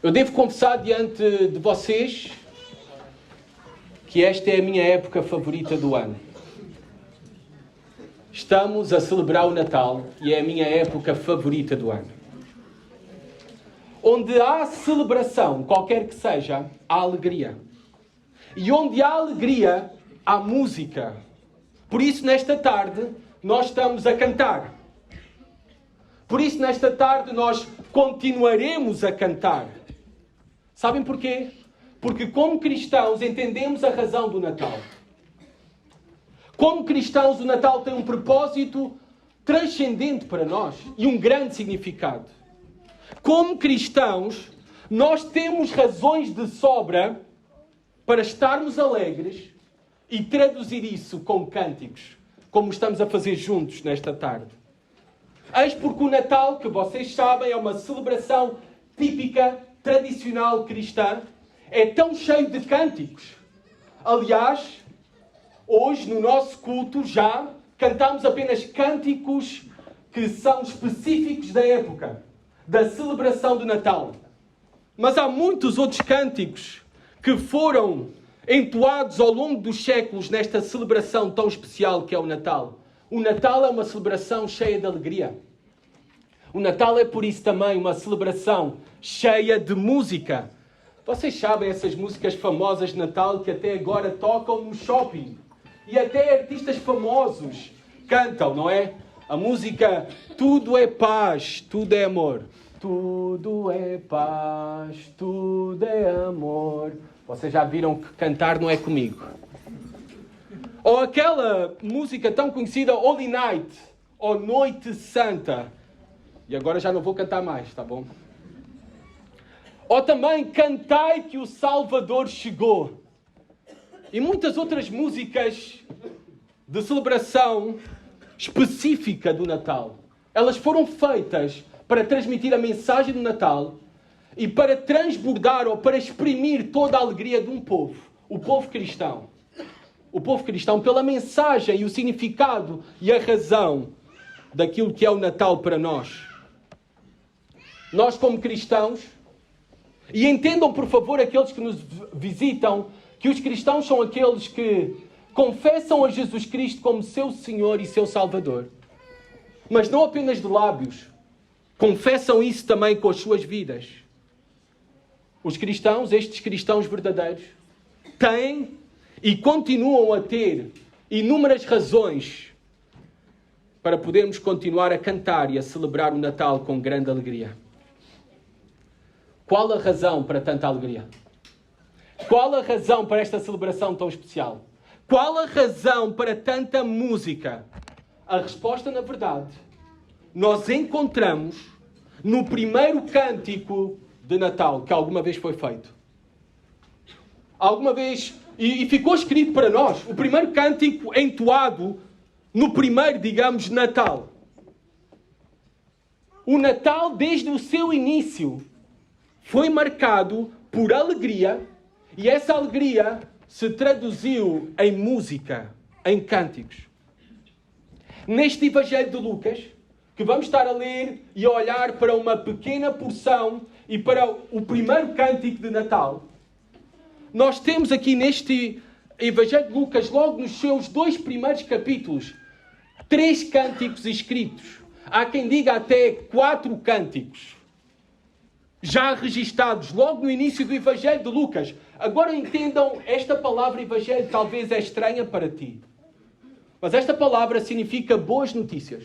Eu devo confessar diante de vocês que esta é a minha época favorita do ano. Estamos a celebrar o Natal e é a minha época favorita do ano. Onde há celebração, qualquer que seja, há alegria. E onde há alegria, há música. Por isso, nesta tarde, nós estamos a cantar. Por isso, nesta tarde, nós continuaremos a cantar. Sabem porquê? Porque como cristãos entendemos a razão do Natal. Como cristãos, o Natal tem um propósito transcendente para nós e um grande significado. Como cristãos, nós temos razões de sobra para estarmos alegres e traduzir isso com cânticos, como estamos a fazer juntos nesta tarde. Eis porque o Natal, que vocês sabem, é uma celebração típica, tradicional cristã, é tão cheio de cânticos. Aliás, hoje no nosso culto já cantamos apenas cânticos que são específicos da época, da celebração do Natal. Mas há muitos outros cânticos que foram entoados ao longo dos séculos nesta celebração tão especial que é o Natal. O Natal é uma celebração cheia de alegria. O Natal é por isso também uma celebração cheia de música. Vocês sabem essas músicas famosas de Natal que até agora tocam no shopping. E até artistas famosos cantam, não é? A música Tudo é Paz, Tudo é Amor. Tudo é paz, tudo é amor. Vocês já viram que cantar não é comigo. Ou aquela música tão conhecida, Holy Night, ou Noite Santa. E agora já não vou cantar mais, tá bom? Ou também Cantai que o Salvador chegou. E muitas outras músicas de celebração específica do Natal. Elas foram feitas para transmitir a mensagem do Natal e para transbordar ou para exprimir toda a alegria de um povo. O povo cristão. O povo cristão pela mensagem e o significado e a razão daquilo que é o Natal para nós. Nós como cristãos, e entendam por favor aqueles que nos visitam, que os cristãos são aqueles que confessam a Jesus Cristo como seu Senhor e seu Salvador. Mas não apenas de lábios. Confessam isso também com as suas vidas. Os cristãos, estes cristãos verdadeiros, têm e continuam a ter inúmeras razões para podermos continuar a cantar e a celebrar o Natal com grande alegria. Qual a razão para tanta alegria? Qual a razão para esta celebração tão especial? Qual a razão para tanta música? A resposta, na verdade, nós encontramos no primeiro cântico de Natal que alguma vez foi feito. Alguma vez, e ficou escrito para nós, o primeiro cântico entoado no primeiro, digamos, Natal. O Natal, desde o seu início, foi marcado por alegria, e essa alegria se traduziu em música, em cânticos. Neste Evangelho de Lucas, que vamos estar a ler e a olhar para uma pequena porção e para o primeiro cântico de Natal, nós temos aqui neste Evangelho de Lucas, logo nos seus 2 primeiros capítulos, 3 cânticos escritos. Há quem diga até 4 cânticos já registados logo no início do Evangelho de Lucas. Agora entendam, esta palavra Evangelho talvez é estranha para ti. Mas esta palavra significa boas notícias.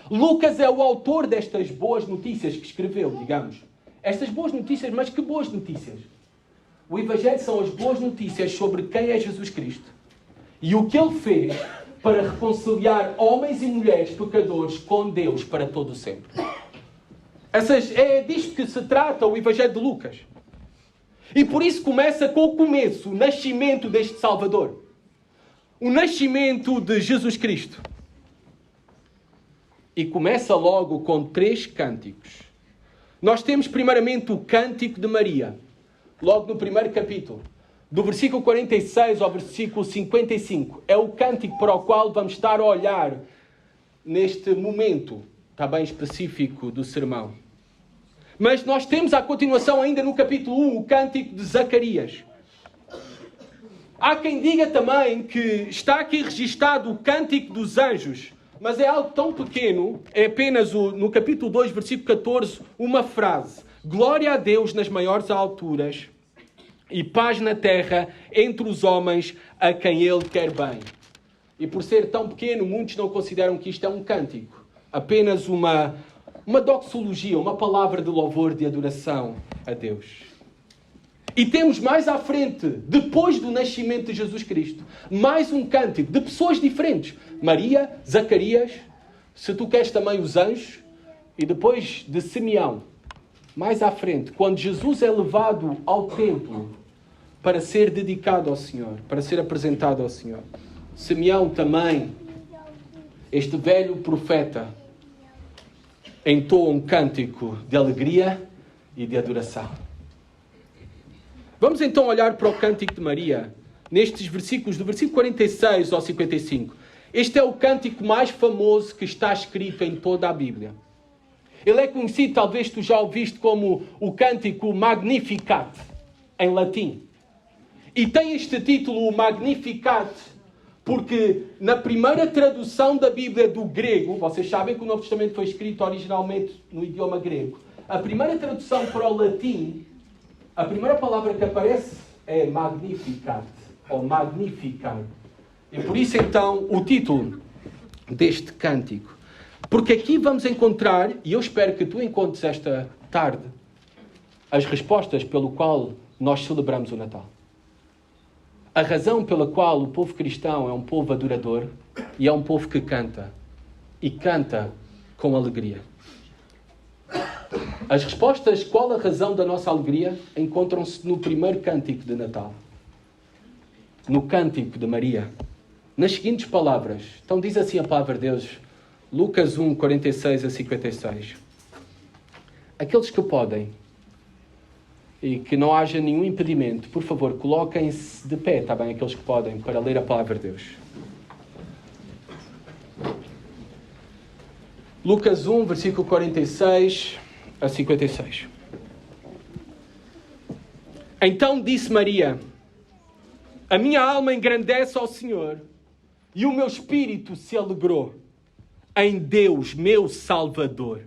Lucas é o autor destas boas notícias que escreveu, digamos. Estas boas notícias, mas que boas notícias? O Evangelho são as boas notícias sobre quem é Jesus Cristo. E o que Ele fez para reconciliar homens e mulheres pecadores com Deus para todo o sempre. É disto que se trata o Evangelho de Lucas. E por isso começa com o começo, o nascimento deste Salvador. O nascimento de Jesus Cristo. E começa logo com 3 cânticos. Nós temos primeiramente o Cântico de Maria. Logo no primeiro capítulo. Do versículo 46 ao versículo 55. É o cântico para o qual vamos estar a olhar neste momento, está bem específico do sermão. Mas nós temos a continuação ainda no capítulo 1, o cântico de Zacarias. Há quem diga também que está aqui registado o cântico dos anjos, mas é algo tão pequeno, é apenas no capítulo 2, versículo 14, uma frase. Glória a Deus nas maiores alturas e paz na terra entre os homens a quem Ele quer bem. E por ser tão pequeno, muitos não consideram que isto é um cântico. Apenas uma doxologia, uma palavra de louvor, de adoração a Deus. E temos mais à frente, depois do nascimento de Jesus Cristo, mais um cântico de pessoas diferentes. Maria, Zacarias, se tu queres também os anjos, e depois de Simeão. Mais à frente, quando Jesus é levado ao templo para ser dedicado ao Senhor, para ser apresentado ao Senhor. Simeão também, este velho profeta, entoa um cântico de alegria e de adoração. Vamos então olhar para o cântico de Maria, nestes versículos, do versículo 46 ao 55. Este é o cântico mais famoso que está escrito em toda a Bíblia. Ele é conhecido, talvez tu já ouviste, como o cântico Magnificat, em latim. E tem este título, o Magnificat, porque na primeira tradução da Bíblia do grego, vocês sabem que o Novo Testamento foi escrito originalmente no idioma grego. A primeira tradução para o latim, a primeira palavra que aparece é Magnificat, ou Magnificat. E por isso então o título deste cântico. Porque aqui vamos encontrar, e eu espero que tu encontres esta tarde, as respostas pelo qual nós celebramos o Natal. A razão pela qual o povo cristão é um povo adorador e é um povo que canta. E canta com alegria. As respostas, qual a razão da nossa alegria, encontram-se no primeiro cântico de Natal. No cântico de Maria. Nas seguintes palavras. Então diz assim a palavra de Deus, Lucas 1, 46 a 56. Aqueles que podem e que não haja nenhum impedimento, por favor, coloquem-se de pé, está bem? Aqueles que podem, para ler a palavra de Deus. Lucas 1, versículo 46 a 56. Então disse Maria, a minha alma engrandece ao Senhor e o meu espírito se alegrou em Deus, meu Salvador.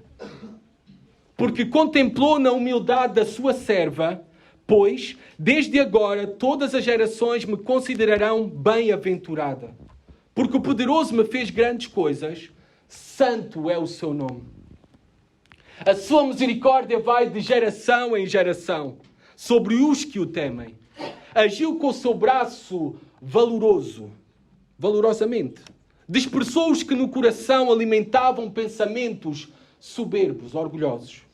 Porque contemplou na humildade da sua serva, pois, desde agora, todas as gerações me considerarão bem-aventurada. Porque o poderoso me fez grandes coisas, santo é o seu nome. A sua misericórdia vai de geração em geração, sobre os que o temem. Agiu com o seu braço valorosamente. Dispersou os que no coração alimentavam pensamentos soberbos, orgulhosos.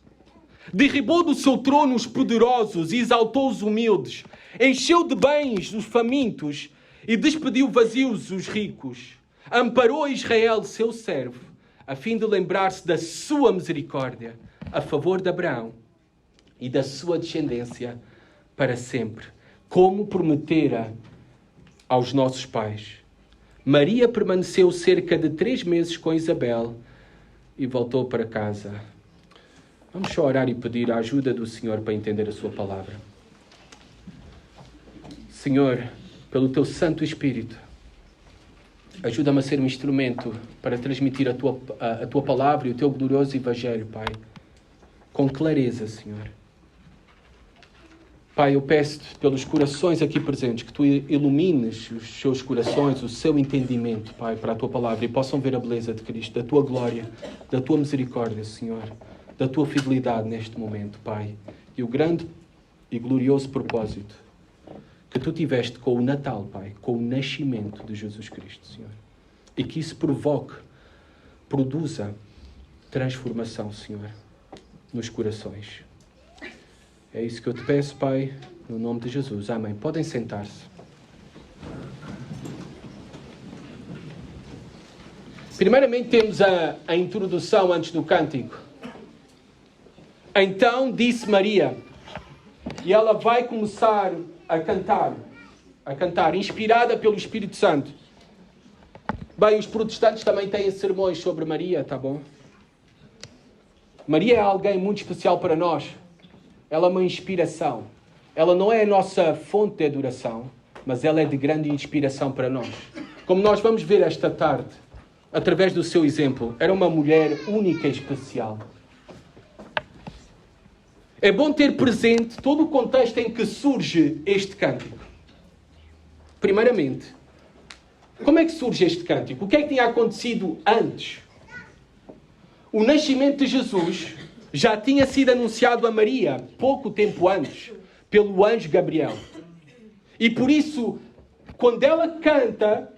Derribou do seu trono os poderosos e exaltou os humildes. Encheu de bens os famintos e despediu vazios os ricos. Amparou Israel, seu servo, a fim de lembrar-se da sua misericórdia a favor de Abraão e da sua descendência para sempre, como prometera aos nossos pais. Maria permaneceu cerca de 3 meses com Isabel e voltou para casa. Vamos só orar e pedir a ajuda do Senhor para entender a sua palavra. Senhor, pelo teu Santo Espírito, ajuda-me a ser um instrumento para transmitir a tua palavra e o teu glorioso Evangelho, Pai, com clareza, Senhor. Pai, eu peço-te pelos corações aqui presentes, que tu ilumines os seus corações, o seu entendimento, Pai, para a tua palavra, e possam ver a beleza de Cristo, da tua glória, da tua misericórdia, Senhor, da tua fidelidade neste momento, Pai, e o grande e glorioso propósito que tu tiveste com o Natal, Pai, com o nascimento de Jesus Cristo, Senhor. E que isso produza transformação, Senhor, nos corações. É isso que eu te peço, Pai, no nome de Jesus. Amém. Podem sentar-se. Primeiramente temos a introdução antes do cântico. Então disse Maria, e ela vai começar a cantar, inspirada pelo Espírito Santo. Bem, os protestantes também têm sermões sobre Maria, tá bom? Maria é alguém muito especial para nós. Ela é uma inspiração. Ela não é a nossa fonte de adoração, mas ela é de grande inspiração para nós. Como nós vamos ver esta tarde, através do seu exemplo, era uma mulher única e especial. É bom ter presente todo o contexto em que surge este cântico. Primeiramente, como é que surge este cântico? O que é que tinha acontecido antes? O nascimento de Jesus já tinha sido anunciado a Maria pouco tempo antes, pelo anjo Gabriel. E por isso, quando ela canta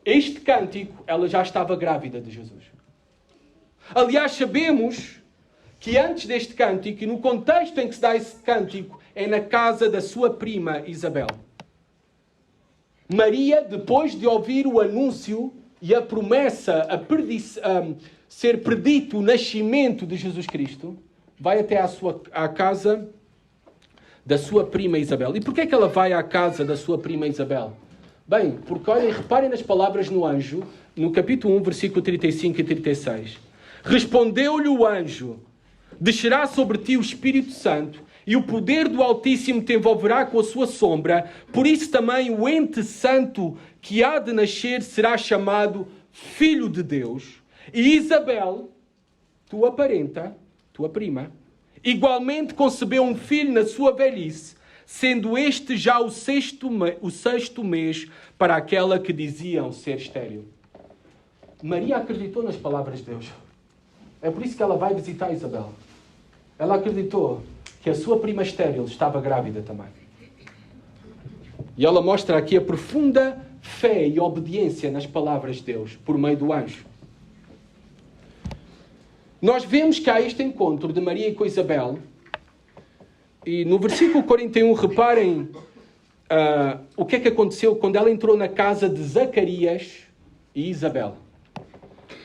este cântico, ela já estava grávida de Jesus. Aliás, sabemos que antes deste cântico, e no contexto em que se dá esse cântico, é na casa da sua prima Isabel. Maria, depois de ouvir o anúncio e a promessa, ser predito o nascimento de Jesus Cristo, vai até à casa da sua prima Isabel. E porquê é que ela vai à casa da sua prima Isabel? Bem, porque olhem, reparem nas palavras no anjo, no capítulo 1, versículo 35 e 36. Respondeu-lhe o anjo: descerá sobre ti o Espírito Santo, e o poder do Altíssimo te envolverá com a sua sombra. Por isso também o ente santo que há de nascer será chamado Filho de Deus. E Isabel, tua parenta, tua prima, igualmente concebeu um filho na sua velhice, sendo este já o sexto mês para aquela que diziam ser estéril. Maria acreditou nas palavras de Deus. É por isso que ela vai visitar Isabel. Ela acreditou que a sua prima estéril estava grávida também. E ela mostra aqui a profunda fé e obediência nas palavras de Deus, por meio do anjo. Nós vemos que há este encontro de Maria com Isabel. E no versículo 41, reparem o que é que aconteceu quando ela entrou na casa de Zacarias e Isabel.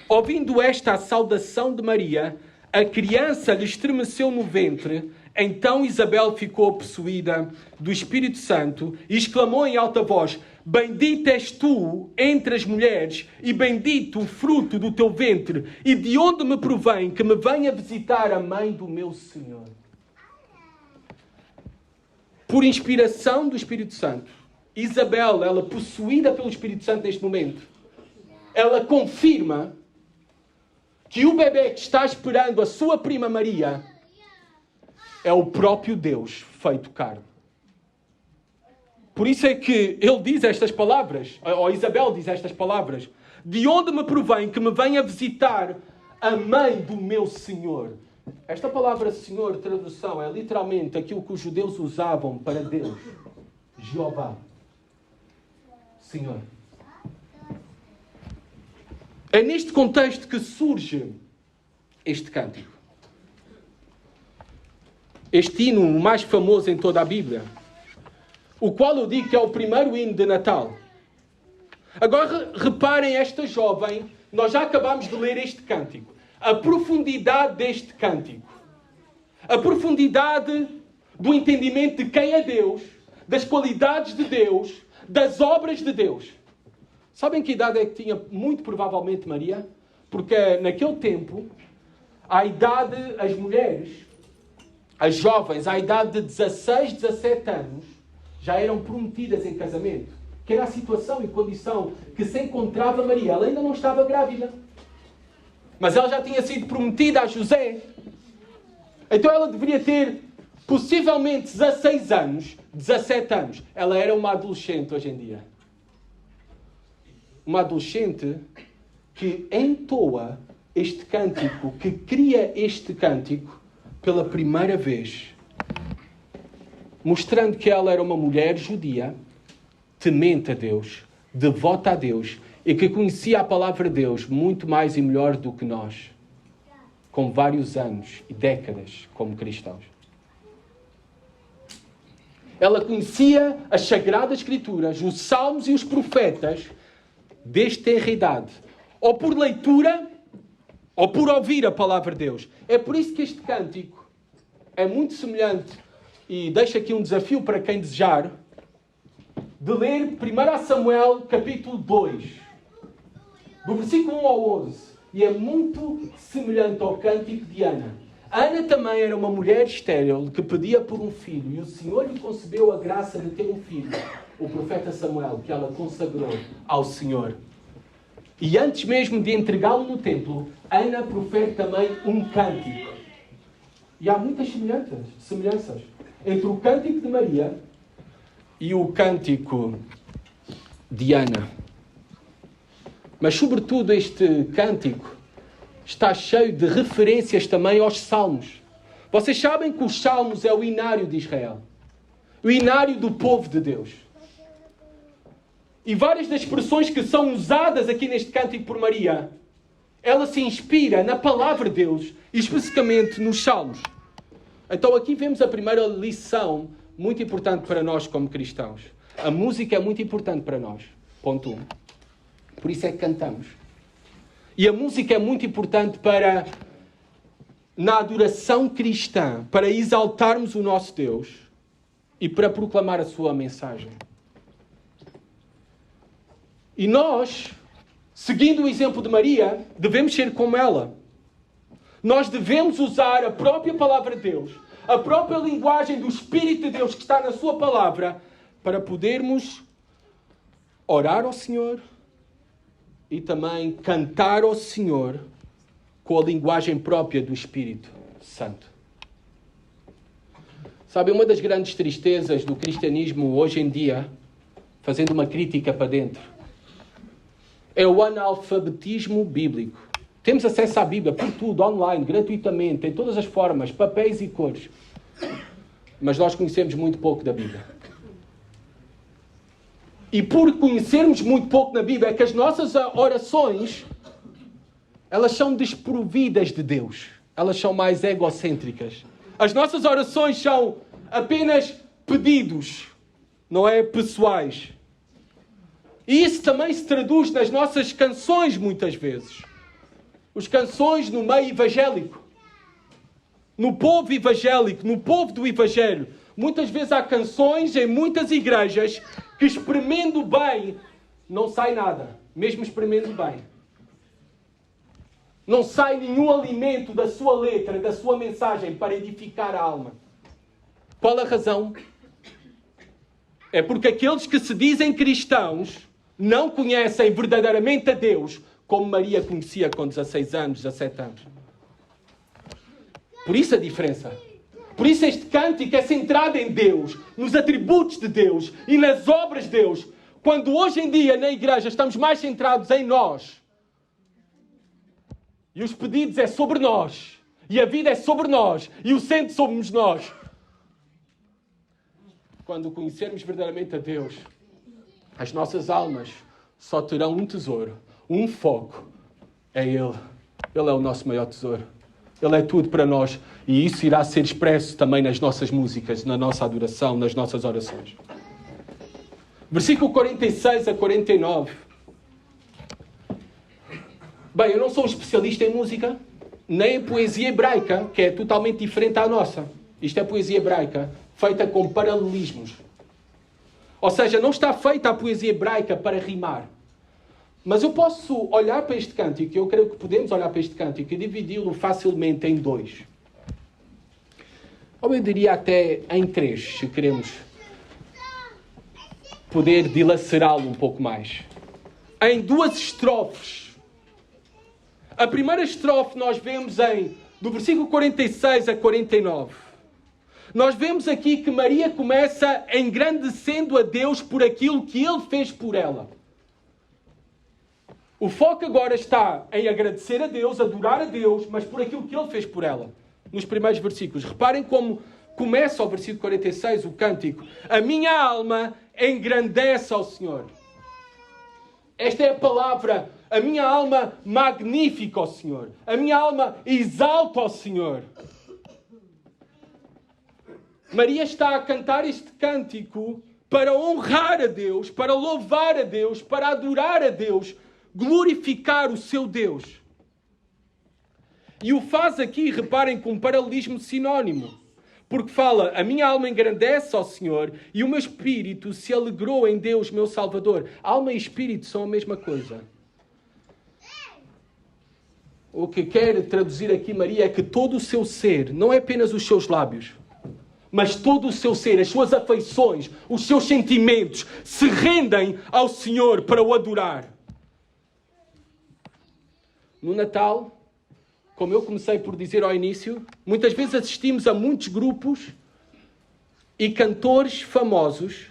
Ouvindo esta a saudação de Maria, a criança lhe estremeceu no ventre. Então Isabel ficou possuída do Espírito Santo e exclamou em alta voz: bendita és tu entre as mulheres e bendito o fruto do teu ventre. E de onde me provém que me venha visitar a mãe do meu Senhor? Por inspiração do Espírito Santo, Isabel, ela possuída pelo Espírito Santo neste momento, ela confirma que o bebê que está esperando a sua prima Maria é o próprio Deus feito carne. Por isso é que ele diz estas palavras, ou Isabel diz estas palavras: de onde me provém que me venha visitar a mãe do meu Senhor? Esta palavra Senhor, tradução, é literalmente aquilo que os judeus usavam para Deus. Jeová. Senhor. É neste contexto que surge este cântico. Este hino, o mais famoso em toda a Bíblia, o qual eu digo que é o primeiro hino de Natal. Agora reparem esta jovem, nós já acabamos de ler este cântico. A profundidade deste cântico. A profundidade do entendimento de quem é Deus, das qualidades de Deus, das obras de Deus. Sabem que idade é que tinha muito provavelmente Maria? Porque naquele tempo, a idade, as mulheres, as jovens, à idade de 16, 17 anos, já eram prometidas em casamento. Que era a situação e condição que se encontrava Maria. Ela ainda não estava grávida. Mas ela já tinha sido prometida a José. Então ela deveria ter possivelmente 16 anos, 17 anos. Ela era uma adolescente hoje em dia. Uma adolescente que entoa este cântico, que cria este cântico pela primeira vez, mostrando que ela era uma mulher judia, temente a Deus, devota a Deus, e que conhecia a palavra de Deus muito mais e melhor do que nós, com vários anos e décadas como cristãos. Ela conhecia as Sagradas Escrituras, os Salmos e os Profetas, desde tenra idade, ou por leitura, ou por ouvir a palavra de Deus. É por isso que este cântico é muito semelhante, e deixo aqui um desafio para quem desejar, de ler 1 Samuel capítulo 2, do versículo 1 ao 11. E é muito semelhante ao cântico de Ana. Ana também era uma mulher estéril que pedia por um filho, e o Senhor lhe concedeu a graça de ter um filho, o profeta Samuel, que ela consagrou ao Senhor. E antes mesmo de entregá-lo no templo, Ana profere também um cântico. E há muitas semelhanças entre o cântico de Maria e o cântico de Ana. Mas, sobretudo, este cântico está cheio de referências também aos salmos. Vocês sabem que os salmos é o inário de Israel. O inário do povo de Deus. E várias das expressões que são usadas aqui neste cântico por Maria, ela se inspira na palavra de Deus, e especificamente nos salmos. Então aqui vemos a primeira lição muito importante para nós como cristãos. A música é muito importante para nós. Ponto 1. Por isso é que cantamos. E a música é muito importante na adoração cristã, para exaltarmos o nosso Deus e para proclamar a sua mensagem. E nós, seguindo o exemplo de Maria, devemos ser como ela. Nós devemos usar a própria palavra de Deus, a própria linguagem do Espírito de Deus que está na sua palavra, para podermos orar ao Senhor e também cantar ao Senhor com a linguagem própria do Espírito Santo. Sabe, uma das grandes tristezas do cristianismo hoje em dia, fazendo uma crítica para dentro, é o analfabetismo bíblico. Temos acesso à Bíblia por tudo, online, gratuitamente, em todas as formas, papéis e cores. Mas nós conhecemos muito pouco da Bíblia. E por conhecermos muito pouco na Bíblia, é que as nossas orações, elas são desprovidas de Deus. Elas são mais egocêntricas. As nossas orações são apenas pedidos, não é pessoais. E isso também se traduz nas nossas canções muitas vezes. As canções no meio evangélico. No povo evangélico, no povo do Evangelho. Muitas vezes há canções em muitas igrejas que, espremendo bem, não sai nada. Mesmo espremendo bem. Não sai nenhum alimento da sua letra, da sua mensagem para edificar a alma. Qual a razão? É porque aqueles que se dizem cristãos não conhecem verdadeiramente a Deus como Maria conhecia com 16 anos, 17 anos. Por isso a diferença. Por isso este cântico é centrado em Deus, nos atributos de Deus e nas obras de Deus. Quando hoje em dia na igreja estamos mais centrados em nós. E os pedidos é sobre nós. E a vida é sobre nós. E o centro somos nós. Quando conhecermos verdadeiramente a Deus, as nossas almas só terão um tesouro, um foco. É Ele. Ele é o nosso maior tesouro. Ele é tudo para nós. E isso irá ser expresso também nas nossas músicas, na nossa adoração, nas nossas orações. Versículo 46 a 49. Bem, eu não sou um especialista em música, nem em poesia hebraica, que é totalmente diferente à nossa. Isto é poesia hebraica, feita com paralelismos. Ou seja, não está feita a poesia hebraica para rimar. Mas eu posso olhar para este cântico, eu creio que podemos olhar para este cântico e dividi-lo facilmente em dois. Ou eu diria até em três, se queremos poder dilacerá-lo um pouco mais. Em duas estrofes. A primeira estrofe nós vemos do versículo 46 a 49. Nós vemos aqui que Maria começa engrandecendo a Deus por aquilo que Ele fez por ela. O foco agora está em agradecer a Deus, adorar a Deus, mas por aquilo que Ele fez por ela. Nos primeiros versículos. Reparem como começa o versículo 46, o cântico. A minha alma engrandece ao Senhor. Esta é a palavra. A minha alma magnifica ao Senhor. A minha alma exalta ao Senhor. Maria está a cantar este cântico para honrar a Deus, para louvar a Deus, para adorar a Deus, glorificar o seu Deus. E o faz aqui, reparem, com um paralelismo sinónimo. Porque fala, a minha alma engrandece ao Senhor e o meu espírito se alegrou em Deus, meu Salvador. Alma e espírito são a mesma coisa. o que quer traduzir aqui Maria é que todo o seu ser, não é apenas os seus lábios, mas todo o seu ser, as suas afeições, os seus sentimentos, se rendem ao Senhor para o adorar. No Natal, como eu comecei por dizer ao início, muitas vezes assistimos a muitos grupos e cantores famosos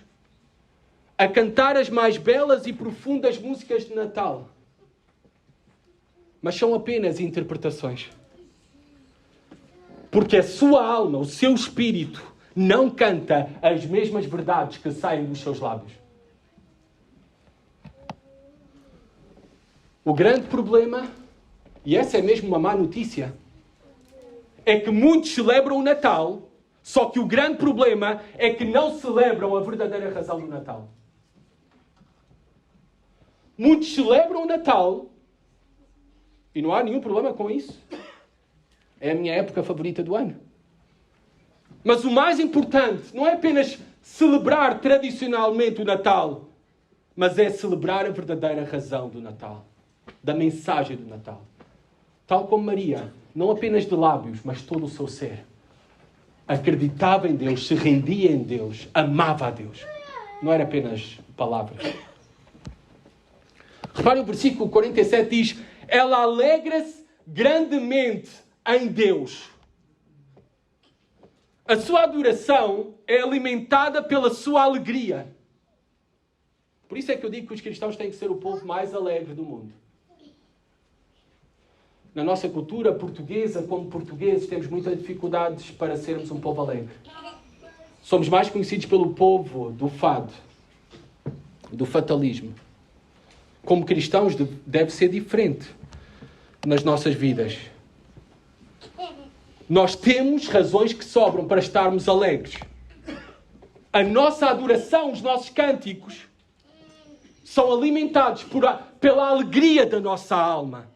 a cantar as mais belas e profundas músicas de Natal. Mas são apenas interpretações. Porque a sua alma, o seu espírito, não canta as mesmas verdades que saem dos seus lábios. O grande problema, e essa é mesmo uma má notícia, é que muitos celebram o Natal, só que o grande problema é que não celebram a verdadeira razão do Natal. Muitos celebram o Natal, e não há nenhum problema com isso. É a minha época favorita do ano. Mas o mais importante não é apenas celebrar tradicionalmente o Natal, mas é celebrar a verdadeira razão do Natal, da mensagem do Natal. Tal como Maria, não apenas de lábios, mas todo o seu ser. Acreditava em Deus, se rendia em Deus, amava a Deus. Não era apenas palavras. Reparem, o versículo 47 diz: ela alegra-se grandemente em Deus. A sua adoração é alimentada pela sua alegria. Por isso é que eu digo que os cristãos têm que ser o povo mais alegre do mundo. Na nossa cultura portuguesa, como portugueses, temos muitas dificuldades para sermos um povo alegre. Somos mais conhecidos pelo povo do fado, do fatalismo. Como cristãos, deve ser diferente nas nossas vidas. Nós temos razões que sobram para estarmos alegres. A nossa adoração, os nossos cânticos, são alimentados pela alegria da nossa alma.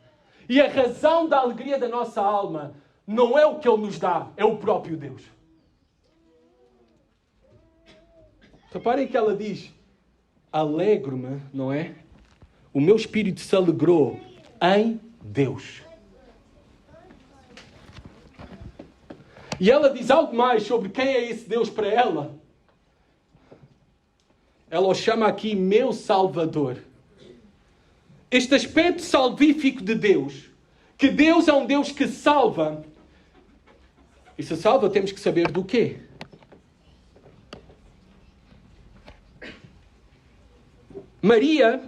E a razão da alegria da nossa alma não é o que Ele nos dá, é o próprio Deus. Reparem que ela diz: alegro-me, não é? O meu espírito se alegrou em Deus. E ela diz algo mais sobre quem é esse Deus para ela. Ela o chama aqui meu Salvador. Este aspecto salvífico de Deus, que Deus é um Deus que salva. E se salva, temos que saber do quê? Maria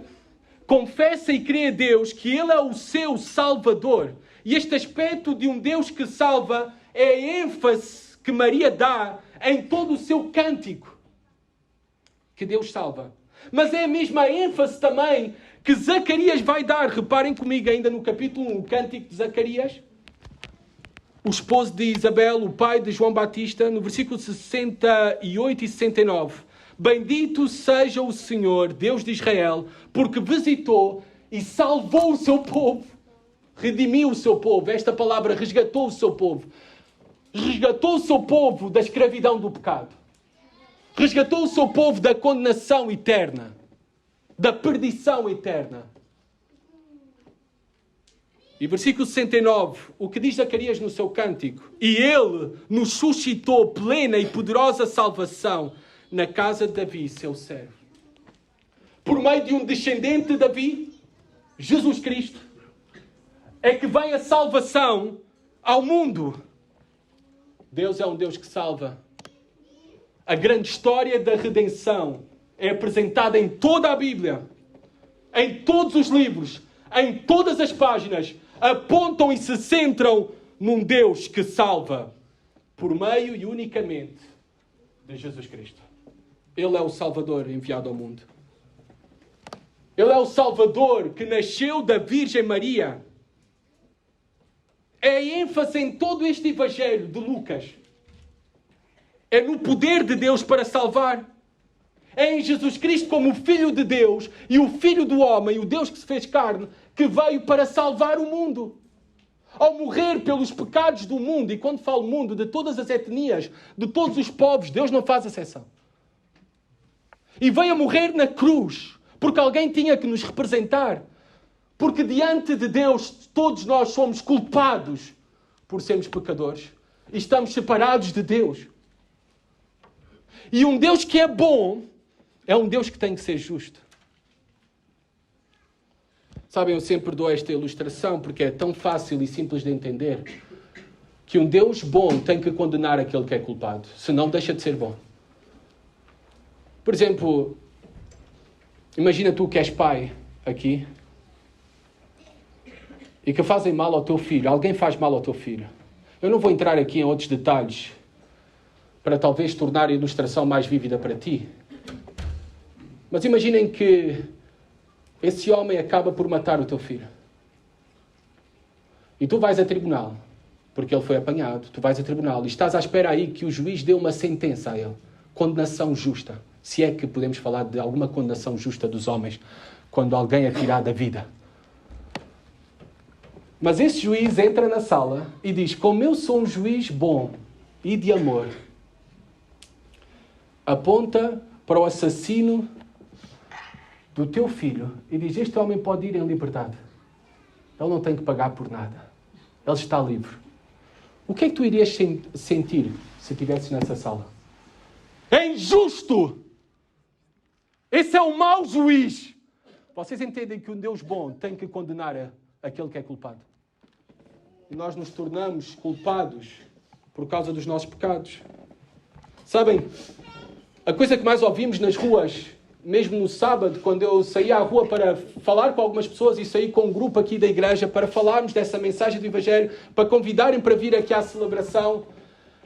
confessa e crê a Deus que Ele é o seu Salvador. E este aspecto de um Deus que salva é a ênfase que Maria dá em todo o seu cântico. Que Deus salva. Mas é a mesma ênfase também que Zacarias vai dar. Reparem comigo ainda no capítulo 1, o cântico de Zacarias. O esposo de Isabel, o pai de João Batista, no versículo 68 e 69. Bendito seja o Senhor, Deus de Israel, porque visitou e salvou o seu povo. Redimiu o seu povo. Esta palavra resgatou o seu povo. Resgatou o seu povo da escravidão do pecado. Resgatou o seu povo da condenação eterna. Da perdição eterna. E versículo 69, o que diz Zacarias no seu cântico? E Ele nos suscitou plena e poderosa salvação na casa de Davi, seu servo. Por meio de um descendente de Davi, Jesus Cristo, é que vem a salvação ao mundo. Deus é um Deus que salva. A grande história da redenção é apresentada em toda a Bíblia, em todos os livros, em todas as páginas, apontam e se centram num Deus que salva por meio e unicamente de Jesus Cristo. Ele é o Salvador enviado ao mundo. Ele é o Salvador que nasceu da Virgem Maria. É a ênfase em todo este Evangelho de Lucas. É no poder de Deus para salvar. É em Jesus Cristo como o Filho de Deus e o Filho do homem, o Deus que se fez carne, que veio para salvar o mundo. Ao morrer pelos pecados do mundo, e quando falo mundo, de todas as etnias, de todos os povos, Deus não faz exceção. E veio a morrer na cruz, porque alguém tinha que nos representar. Porque diante de Deus, todos nós somos culpados por sermos pecadores. E estamos separados de Deus. E um Deus que é bom, é um Deus que tem que ser justo. Sabem, eu sempre dou esta ilustração porque é tão fácil e simples de entender que um Deus bom tem que condenar aquele que é culpado, senão deixa de ser bom. Por exemplo, imagina tu que és pai aqui e que fazem mal ao teu filho. Alguém faz mal ao teu filho. Eu não vou entrar aqui em outros detalhes para talvez tornar a ilustração mais vívida para ti. Mas imaginem que esse homem acaba por matar o teu filho. E tu vais a tribunal, porque ele foi apanhado. Tu vais a tribunal e estás à espera aí que o juiz dê uma sentença a ele. Condenação justa. Se é que podemos falar de alguma condenação justa dos homens quando alguém é tirado da vida. Mas esse juiz entra na sala e diz: como eu sou um juiz bom e de amor, aponta para o assassino do teu filho e diz: este homem pode ir em liberdade. Ele não tem que pagar por nada. Ele está livre. O que é que tu irias sentir se estivesses nessa sala? É injusto! Esse é um mau juiz! Vocês entendem que um Deus bom tem que condenar aquele que é culpado. E nós nos tornamos culpados por causa dos nossos pecados. Sabem, a coisa que mais ouvimos nas ruas, mesmo no sábado, quando eu saí à rua para falar com algumas pessoas e saí com um grupo aqui da igreja para falarmos dessa mensagem do Evangelho, para convidarem para vir aqui à celebração,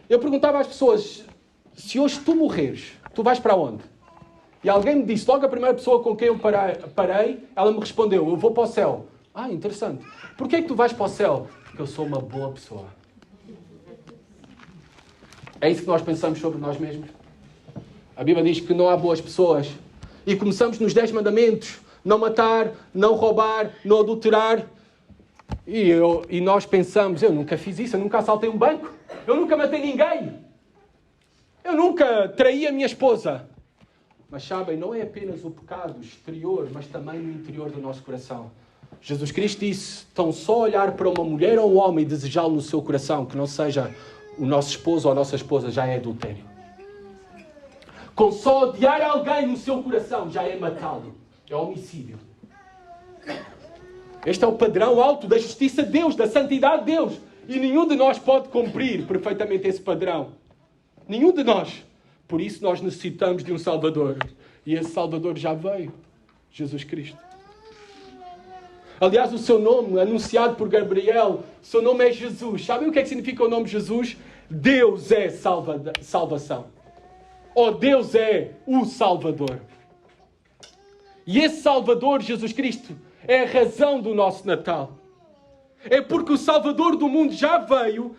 eu perguntava às pessoas: se hoje tu morreres, tu vais para onde? E alguém me disse, logo a primeira pessoa com quem eu parei, ela me respondeu: eu vou para o céu. Ah, interessante. Porquê é que tu vais para o céu? Porque eu sou uma boa pessoa. É isso que nós pensamos sobre nós mesmos? A Bíblia diz que não há boas pessoas. E começamos nos 10 mandamentos: não matar, não roubar, não adulterar. E nós pensamos: eu nunca fiz isso, eu nunca assaltei um banco, eu nunca matei ninguém, eu nunca traí a minha esposa. Mas sabem, não é apenas o pecado exterior, mas também no interior do nosso coração. Jesus Cristo disse: tão só olhar para uma mulher ou um homem e desejá-lo no seu coração, que não seja o nosso esposo ou a nossa esposa, já é adultério. Com só odiar alguém no seu coração, já é matá-lo. É homicídio. Este é o padrão alto da justiça de Deus, da santidade de Deus. E nenhum de nós pode cumprir perfeitamente esse padrão. Nenhum de nós. Por isso nós necessitamos de um Salvador. E esse Salvador já veio. Jesus Cristo. Aliás, o seu nome, anunciado por Gabriel, o seu nome é Jesus. Sabem o que é que significa o nome Jesus? Deus é salvação. Ou Deus é o Salvador. E esse Salvador, Jesus Cristo, é a razão do nosso Natal. É porque o Salvador do mundo já veio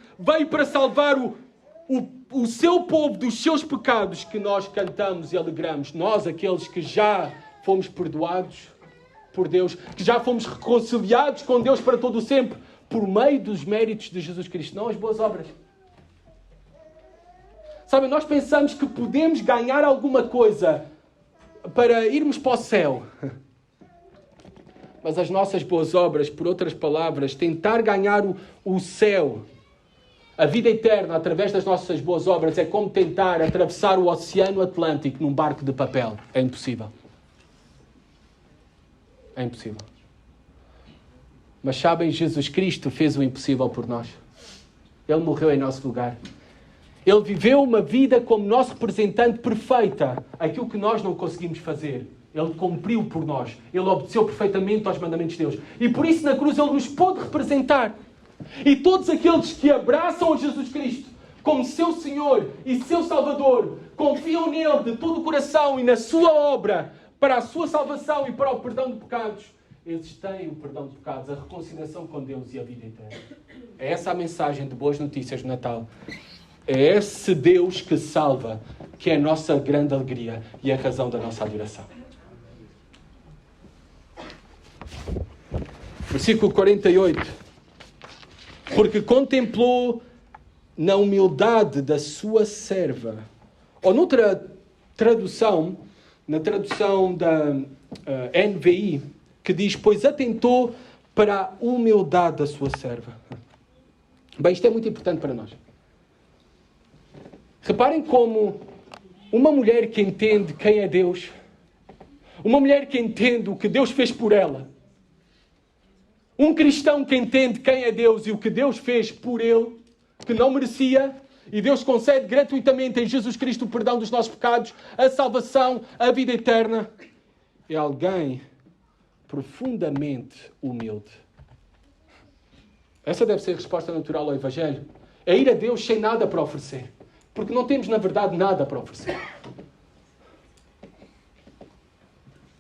para salvar o seu povo dos seus pecados, que nós cantamos e alegramos. Nós, aqueles que já fomos perdoados por Deus, que já fomos reconciliados com Deus para todo o sempre, por meio dos méritos de Jesus Cristo, não as boas obras. Sabem, nós pensamos que podemos ganhar alguma coisa para irmos para o céu. Mas as nossas boas obras, por outras palavras, tentar ganhar o céu, a vida eterna, através das nossas boas obras, é como tentar atravessar o Oceano Atlântico num barco de papel. É impossível. É impossível. Mas sabem, Jesus Cristo fez o impossível por nós. Ele morreu em nosso lugar. Ele viveu uma vida como nosso representante perfeita. Aquilo que nós não conseguimos fazer. Ele cumpriu por nós. Ele obedeceu perfeitamente aos mandamentos de Deus. E por isso na cruz Ele nos pôde representar. E todos aqueles que abraçam a Jesus Cristo como seu Senhor e seu Salvador, confiam nele de todo o coração e na sua obra para a sua salvação e para o perdão de pecados, eles têm o perdão de pecados, a reconciliação com Deus e a vida eterna. É essa a mensagem de boas notícias do Natal. É esse Deus que salva, que é a nossa grande alegria e a razão da nossa adoração. Versículo 48. Porque contemplou na humildade da sua serva. Ou noutra tradução, na tradução da NVI, que diz, pois atentou para a humildade da sua serva. Bem, isto é muito importante para nós. Reparem como uma mulher que entende quem é Deus, uma mulher que entende o que Deus fez por ela, um cristão que entende quem é Deus e o que Deus fez por ele, que não merecia, e Deus concede gratuitamente em Jesus Cristo o perdão dos nossos pecados, a salvação, a vida eterna, é alguém profundamente humilde. Essa deve ser a resposta natural ao Evangelho. É ir a Deus sem nada para oferecer. Porque não temos, na verdade, nada para oferecer.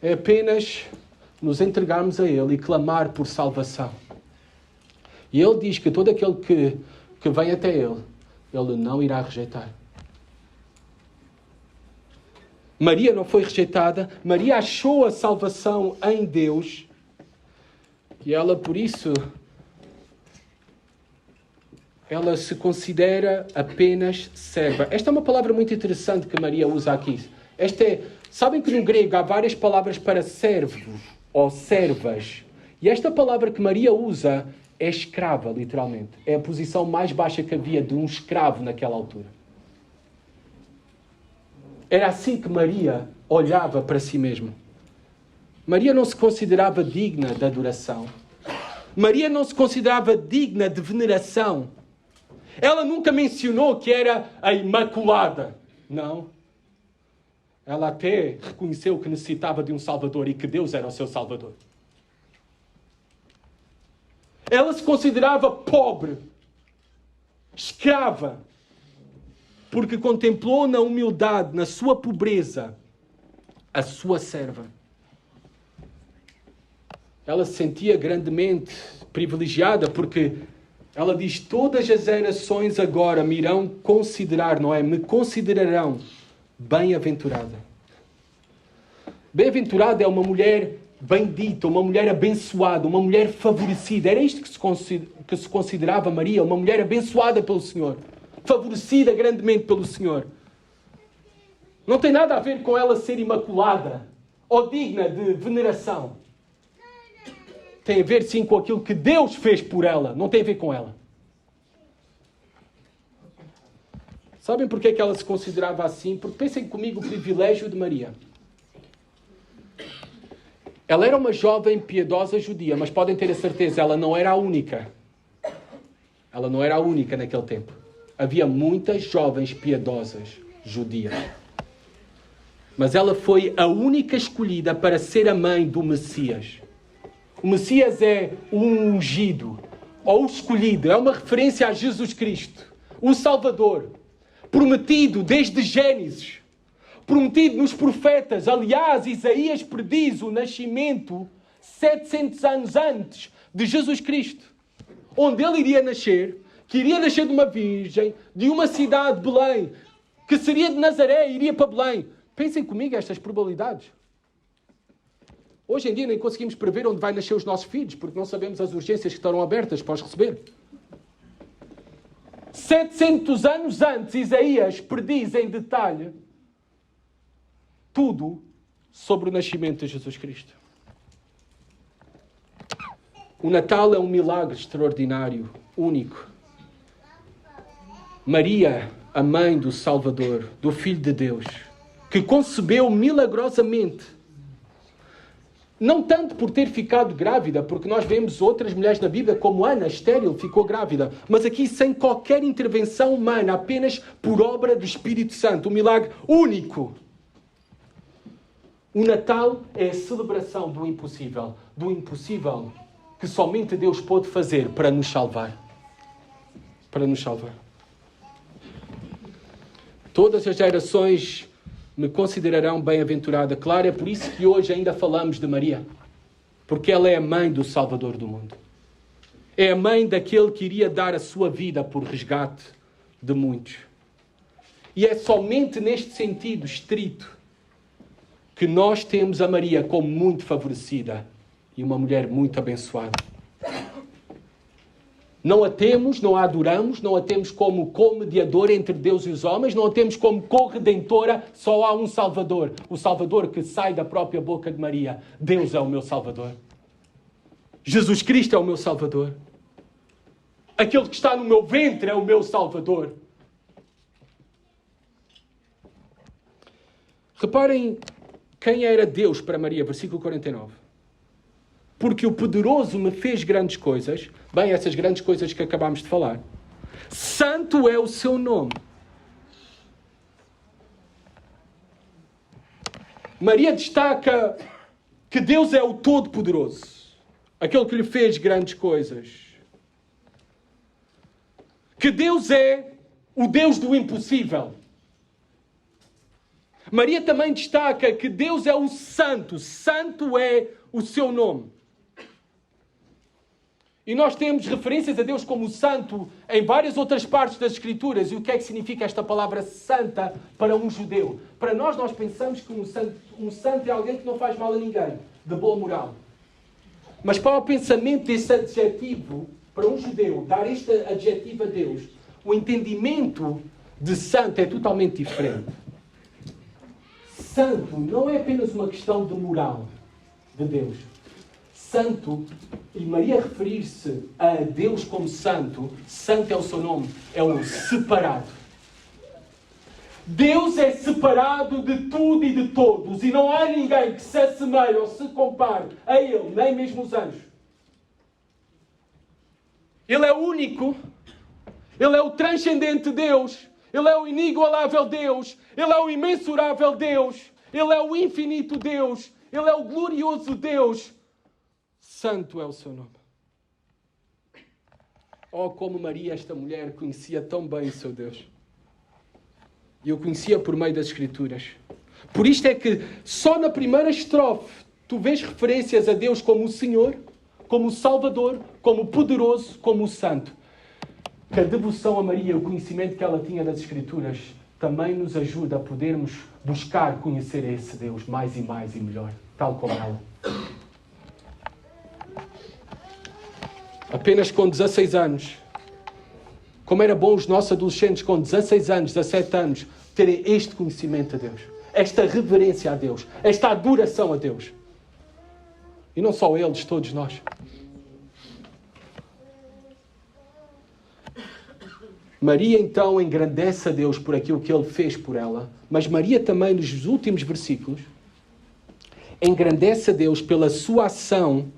É apenas nos entregarmos a Ele e clamar por salvação. E Ele diz que todo aquele que vem até Ele, Ele não irá rejeitar. Maria não foi rejeitada. Maria achou a salvação em Deus. E ela, por isso, ela se considera apenas serva. Esta é uma palavra muito interessante que Maria usa aqui. Sabem que no grego há várias palavras para servos ou servas. E esta palavra que Maria usa é escrava, literalmente. É a posição mais baixa que havia de um escravo naquela altura. Era assim que Maria olhava para si mesma. Maria não se considerava digna de adoração. Maria não se considerava digna de veneração. Ela nunca mencionou que era a Imaculada. Não. Ela até reconheceu que necessitava de um Salvador e que Deus era o seu Salvador. Ela se considerava pobre, escrava, porque contemplou na humildade, na sua pobreza, a sua serva. Ela se sentia grandemente privilegiada porque ela diz, todas as gerações agora me irão considerar, não é? Me considerarão bem-aventurada. Bem-aventurada é uma mulher bendita, uma mulher abençoada, uma mulher favorecida. Era isto que se considerava Maria, uma mulher abençoada pelo Senhor. Favorecida grandemente pelo Senhor. Não tem nada a ver com ela ser imaculada ou digna de veneração. Tem a ver, sim, com aquilo que Deus fez por ela. Não tem a ver com ela. Sabem porquê que ela se considerava assim? Porque pensem comigo o privilégio de Maria. Ela era uma jovem piedosa judia, mas podem ter a certeza, ela não era a única. Ela não era a única naquele tempo. Havia muitas jovens piedosas judias. Mas ela foi a única escolhida para ser a mãe do Messias. O Messias é o ungido, ou o escolhido. É uma referência a Jesus Cristo, o Salvador, prometido desde Gênesis, prometido nos profetas. Aliás, Isaías prediz o nascimento 700 anos antes de Jesus Cristo, onde ele iria nascer, que iria nascer de uma virgem, de uma cidade, Belém, que seria de Nazaré e iria para Belém. Pensem comigo estas probabilidades. Hoje em dia nem conseguimos prever onde vai nascer os nossos filhos, porque não sabemos as urgências que estarão abertas para os receber. 700 anos antes, Isaías prediz em detalhe tudo sobre o nascimento de Jesus Cristo. O Natal é um milagre extraordinário, único. Maria, a mãe do Salvador, do Filho de Deus, que concebeu milagrosamente. Não tanto por ter ficado grávida, porque nós vemos outras mulheres na Bíblia, como Ana, estéril, ficou grávida. Mas aqui sem qualquer intervenção humana, apenas por obra do Espírito Santo. Um milagre único. O Natal é a celebração do impossível. Do impossível que somente Deus pode fazer para nos salvar. Para nos salvar. Todas as gerações me considerarão bem-aventurada. Claro, é por isso que hoje ainda falamos de Maria. Porque ela é a mãe do Salvador do mundo. É a mãe daquele que iria dar a sua vida por resgate de muitos. E é somente neste sentido estrito que nós temos a Maria como muito favorecida e uma mulher muito abençoada. Não a temos, não a adoramos, não a temos como co-mediadora entre Deus e os homens, não a temos como co-redentora, só há um Salvador. O Salvador que sai da própria boca de Maria. Deus é o meu Salvador. Jesus Cristo é o meu Salvador. Aquele que está no meu ventre é o meu Salvador. Reparem quem era Deus para Maria, versículo 49. Porque o poderoso me fez grandes coisas. Bem, essas grandes coisas que acabámos de falar. Santo é o seu nome. Maria destaca que Deus é o Todo-Poderoso. Aquele que lhe fez grandes coisas. Que Deus é o Deus do impossível. Maria também destaca que Deus é o Santo. Santo é o seu nome. E nós temos referências a Deus como Santo em várias outras partes das Escrituras. E o que é que significa esta palavra santa para um judeu? Para nós pensamos que um santo é alguém que não faz mal a ninguém, de boa moral. Mas para o pensamento desse adjetivo, para um judeu, dar este adjetivo a Deus, o entendimento de santo é totalmente diferente. Santo não é apenas uma questão de moral de Deus. Santo, e Maria referir-se a Deus como santo, santo é o seu nome, é um separado. Deus é separado de tudo e de todos, e não há ninguém que se assemelhe ou se compare a Ele, nem mesmo os anjos. Ele é único, Ele é o transcendente Deus, Ele é o inigualável Deus, Ele é o imensurável Deus, Ele é o infinito Deus, Ele é o glorioso Deus. Santo é o seu nome. Oh, como Maria, esta mulher, conhecia tão bem o seu Deus. E o conhecia por meio das Escrituras. Por isto é que só na primeira estrofe tu vês referências a Deus como o Senhor, como o Salvador, como o Poderoso, como o Santo. Que a devoção a Maria, o conhecimento que ela tinha das Escrituras, também nos ajuda a podermos buscar conhecer esse Deus mais e melhor, tal como ela. Apenas com 16 anos. Como era bom os nossos adolescentes com 16 anos, 17 anos, terem este conhecimento a Deus. Esta reverência a Deus. Esta adoração a Deus. E não só eles, todos nós. Maria então engrandece a Deus por aquilo que Ele fez por ela. Mas Maria também, nos últimos versículos, engrandece a Deus pela sua ação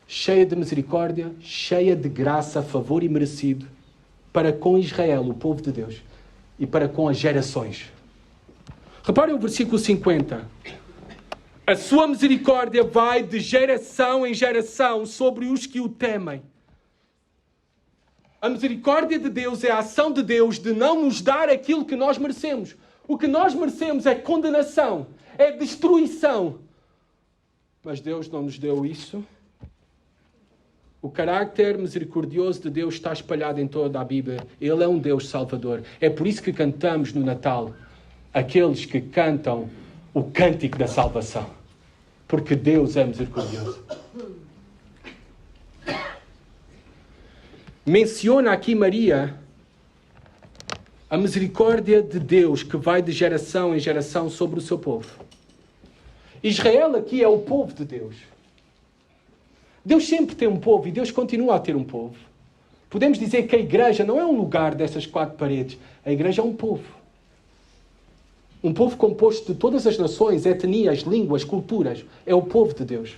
cheia de misericórdia, cheia de graça, favor e merecido, para com Israel, o povo de Deus, e para com as gerações. Reparem o versículo 50. A sua misericórdia vai de geração em geração sobre os que o temem. A misericórdia de Deus é a ação de Deus de não nos dar aquilo que nós merecemos. O que nós merecemos é condenação, é destruição. Mas Deus não nos deu isso. O carácter misericordioso de Deus está espalhado em toda a Bíblia. Ele é um Deus salvador. É por isso que cantamos no Natal aqueles que cantam o cântico da salvação. Porque Deus é misericordioso. Menciona aqui Maria a misericórdia de Deus que vai de geração em geração sobre o seu povo. Israel aqui é o povo de Deus. Deus sempre tem um povo e Deus continua a ter um povo. Podemos dizer que a igreja não é um lugar dessas 4 paredes. A igreja é um povo. Um povo composto de todas as nações, etnias, línguas, culturas. É o povo de Deus.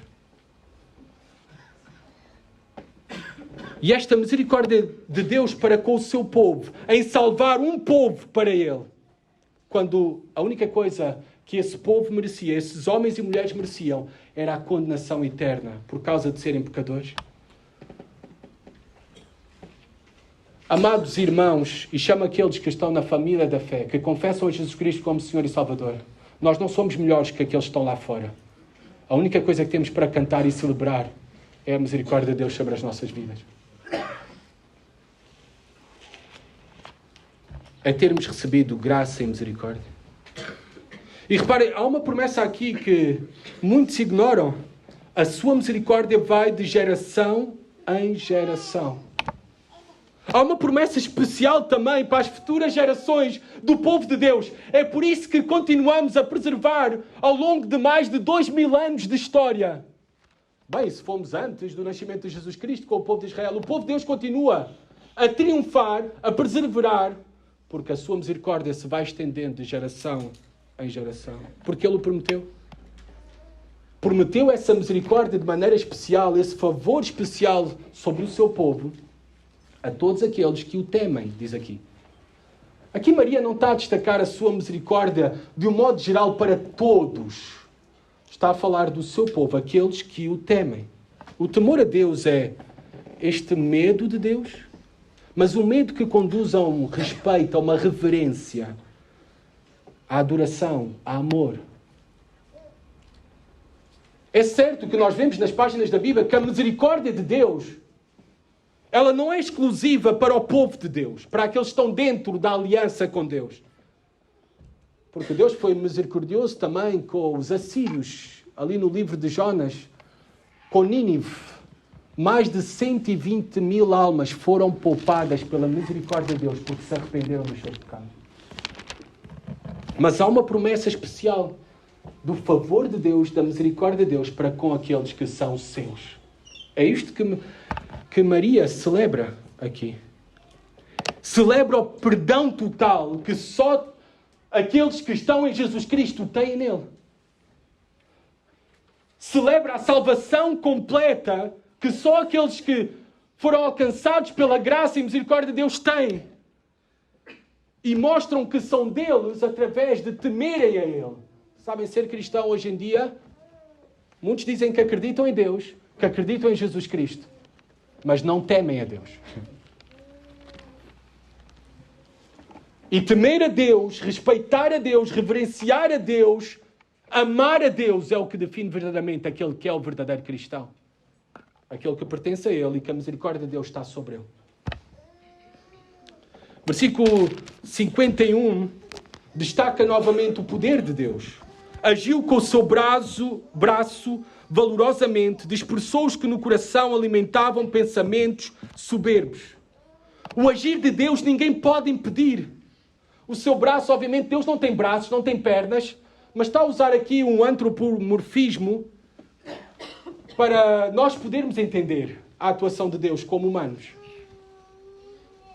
E esta misericórdia de Deus para com o seu povo, em salvar um povo para Ele, quando a única coisa que esse povo merecia, esses homens e mulheres mereciam, era a condenação eterna por causa de serem pecadores. Amados irmãos, e chamo aqueles que estão na família da fé, que confessam a Jesus Cristo como Senhor e Salvador, nós não somos melhores que aqueles que estão lá fora. A única coisa que temos para cantar e celebrar é a misericórdia de Deus sobre as nossas vidas. É termos recebido graça e misericórdia. E reparem, há uma promessa aqui que muitos ignoram. A sua misericórdia vai de geração em geração. Há uma promessa especial também para as futuras gerações do povo de Deus. É por isso que continuamos a preservar, ao longo de mais de 2000 anos de história, Bem, se fomos antes do nascimento de Jesus Cristo com o povo de Israel, o povo de Deus continua a triunfar, a perseverar, porque a sua misericórdia se vai estendendo de geração em geração. Porque Ele o prometeu. Prometeu essa misericórdia de maneira especial, esse favor especial sobre o seu povo, a todos aqueles que o temem, diz aqui. Aqui Maria não está a destacar a sua misericórdia de um modo geral para todos. Está a falar do seu povo, aqueles que o temem. O temor a Deus é este medo de Deus, mas um medo que conduz a um respeito, a uma reverência, à adoração, a amor. É certo que nós vemos nas páginas da Bíblia que a misericórdia de Deus, ela não é exclusiva para o povo de Deus, para aqueles que estão dentro da aliança com Deus. Porque Deus foi misericordioso também com os assírios, ali no livro de Jonas, com Nínive. Mais de 120 mil almas foram poupadas pela misericórdia de Deus, porque se arrependeram dos seus pecados. Mas há uma promessa especial do favor de Deus, da misericórdia de Deus para com aqueles que são seus. É isto que Maria celebra aqui. Celebra o perdão total que só aqueles que estão em Jesus Cristo têm nele. Celebra a salvação completa que só aqueles que foram alcançados pela graça e misericórdia de Deus têm. E mostram que são deles através de temerem a Ele. Sabem, ser cristão hoje em dia, muitos dizem que acreditam em Deus, que acreditam em Jesus Cristo, mas não temem a Deus. E temer a Deus, respeitar a Deus, reverenciar a Deus, amar a Deus é o que define verdadeiramente aquele que é o verdadeiro cristão. Aquele que pertence a Ele e que a misericórdia de Deus está sobre ele. Versículo 51 destaca novamente o poder de Deus. Agiu com o seu braço valorosamente, dispersou os que no coração alimentavam pensamentos soberbos. O agir de Deus ninguém pode impedir. O seu braço, obviamente, Deus não tem braços, não tem pernas, mas está a usar aqui um antropomorfismo para nós podermos entender a atuação de Deus como humanos.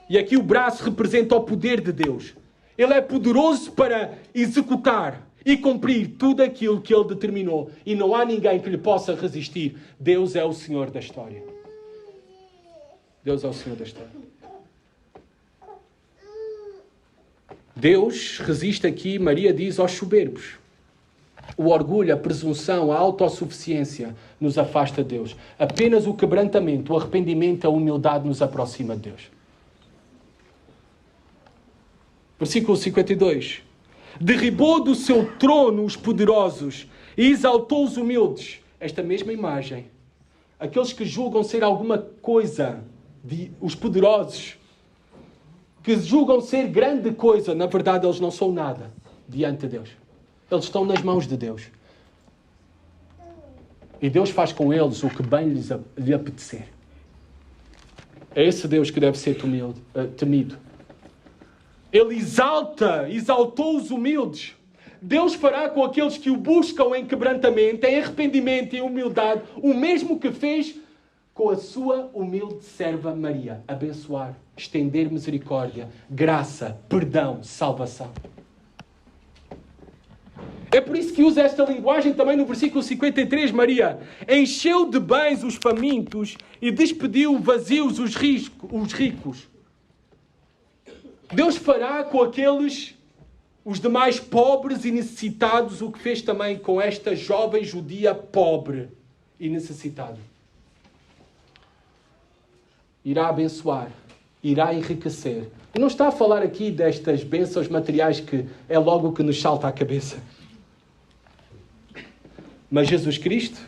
E aqui o braço representa o poder de Deus. Ele é poderoso para executar e cumprir tudo aquilo que Ele determinou. E não há ninguém que lhe possa resistir. Deus é o Senhor da história. Deus é o Senhor da história. Deus resiste aqui, Maria diz, aos soberbos. O orgulho, a presunção, a autossuficiência nos afasta de Deus. Apenas o quebrantamento, o arrependimento, a humildade nos aproxima de Deus. Versículo 52. Derribou do seu trono os poderosos e exaltou os humildes. Esta mesma imagem. Aqueles que julgam ser alguma coisa, os poderosos, que julgam ser grande coisa, na verdade eles não são nada diante de Deus. Eles estão nas mãos de Deus. E Deus faz com eles o que bem lhe apetecer. É esse Deus que deve ser temido. Ele exaltou os humildes. Deus fará com aqueles que o buscam em quebrantamento, em arrependimento e em humildade, o mesmo que fez com a sua humilde serva Maria. Abençoar, estender misericórdia, graça, perdão, salvação. É por isso que usa esta linguagem também no versículo 53, Maria. Encheu de bens os famintos e despediu vazios os ricos. Deus fará com aqueles, os demais pobres e necessitados, o que fez também com esta jovem judia pobre e necessitada. Irá abençoar, irá enriquecer. E não está a falar aqui destas bênçãos materiais que é logo o que nos salta à cabeça. Mas Jesus Cristo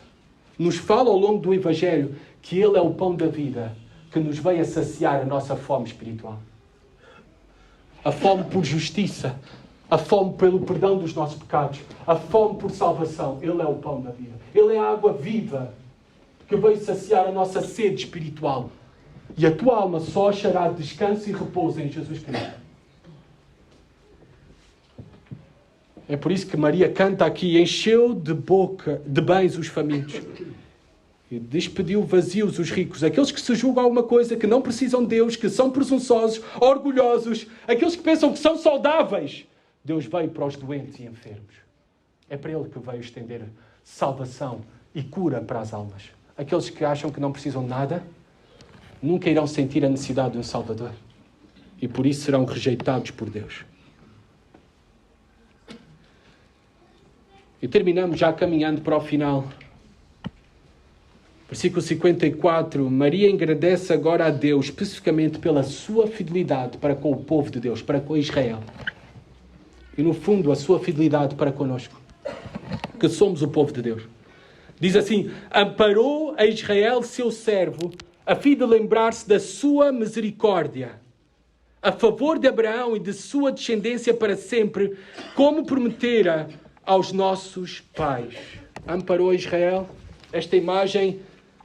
nos fala ao longo do Evangelho que Ele é o pão da vida que nos veio a saciar a nossa fome espiritual. A fome por justiça, a fome pelo perdão dos nossos pecados, a fome por salvação. Ele é o pão da vida. Ele é a água viva que veio saciar a nossa sede espiritual. E a tua alma só achará descanso e repouso em Jesus Cristo. É por isso que Maria canta aqui, encheu de bens os famintos. E despediu vazios os ricos, aqueles que se julgam alguma coisa, que não precisam de Deus, que são presunçosos, orgulhosos, aqueles que pensam que são saudáveis. Deus veio para os doentes e enfermos. É para Ele que veio estender salvação e cura para as almas. Aqueles que acham que não precisam de nada, nunca irão sentir a necessidade de um Salvador. E por isso serão rejeitados por Deus. E terminamos já caminhando para o final. Versículo 54. Maria engrandece agora a Deus, especificamente pela sua fidelidade para com o povo de Deus, para com Israel. E no fundo, a sua fidelidade para conosco, que somos o povo de Deus. Diz assim: amparou a Israel, seu servo, a fim de lembrar-se da sua misericórdia, a favor de Abraão e de sua descendência para sempre, como prometera aos nossos pais. Amparou a Israel, esta imagem